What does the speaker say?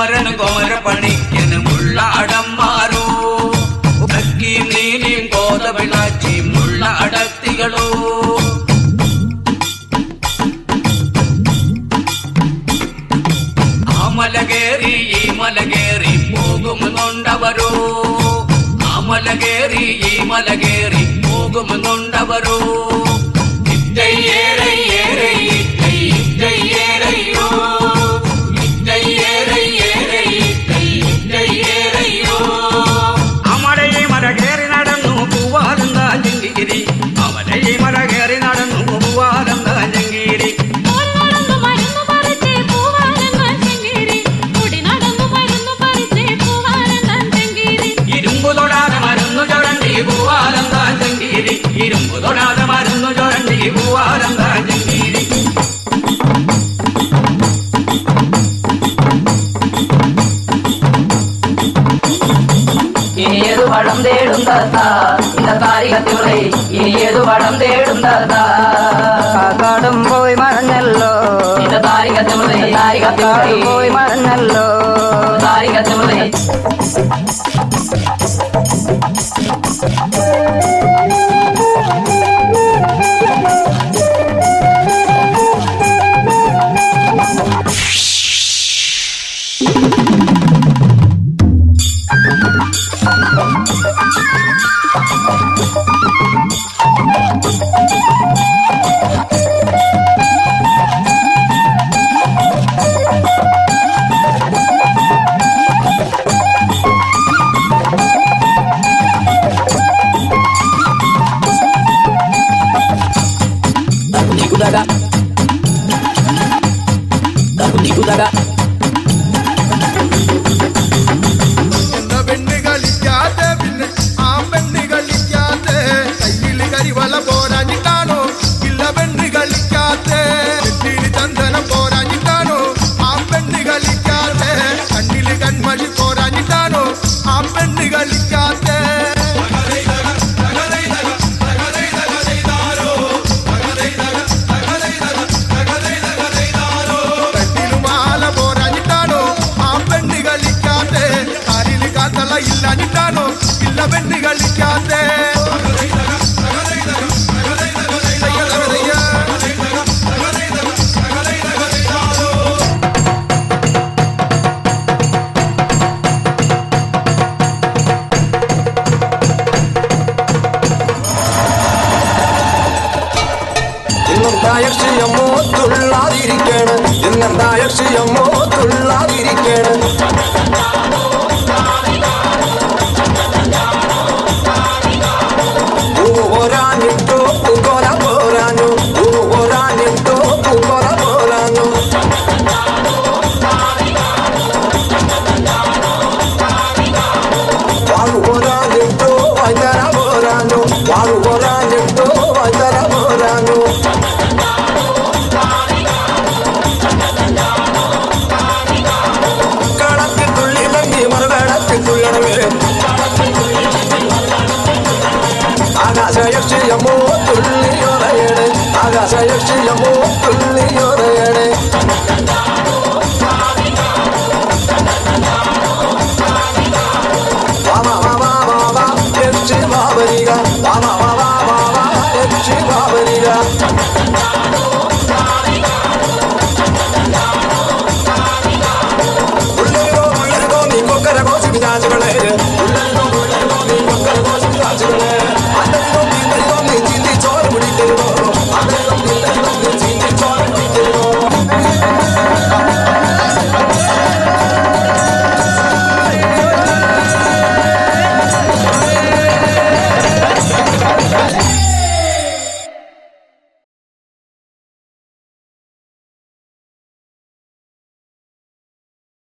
കുമരനും കുമരപ്പണി എന്നുമുള്ള അടന്മാരോ ഭക്തിയും നീനിയും കോതവിളാച്ചിയും ഉള്ള അടത്തികളോ ആ മലകേറി ഈ മലകേറി പോകുമെന്നുണ്ടവരോ ആ മലകേറി ഈ മലകേറി പോകുമെന്നുണ്ടവരോ ഇരുമ്പു തൊടാതെ മരുന്നു ചുരണ്ടി പൂവാലം താഞ്ചിരി ഇനിയതു വടം തേടും താത്ത இந்த കാരികത്തിവിടെ ഇനിയതു വടം തേടും താത്ത കാക്കാടും പോയി മറഞ്ഞല്ലോ இந்த കാരികത്തിവിടെ പോയി മറഞ്ഞല്ലോ കാരികത്തിവിടെ യക്ഷിയമ്മോ തുള്ളാതിരിക്കണം ഇന്നെന്താ യക്ഷിയമ്മോ തുള്ളാതിരിക്കണം പോരാഞ്ഞിട്ടോ പൂക്കൊല പോരാഞ്ഞു പോരാഞ്ഞിട്ടോ പൂക്കൊല പോരാഞ്ഞു വാഴു പോരാഞ്ഞിട്ടോ വൈതര പോരാഞ്ഞു വാഴു പോരാഞ്ഞിട്ടോ വൈതര പോരാഞ്ഞു ആകാശയക്ഷിയമ്മോ തുള്ളിയൊറയണേ ആകാശയക്ഷിയമ്മോ തുള്ളിയൊറയണേ യക്ഷി ബാബരിക യക്ഷി ബാബരിക ഉള്ളോ നീ കൊക്കര കോശി വിചാരിച്ചു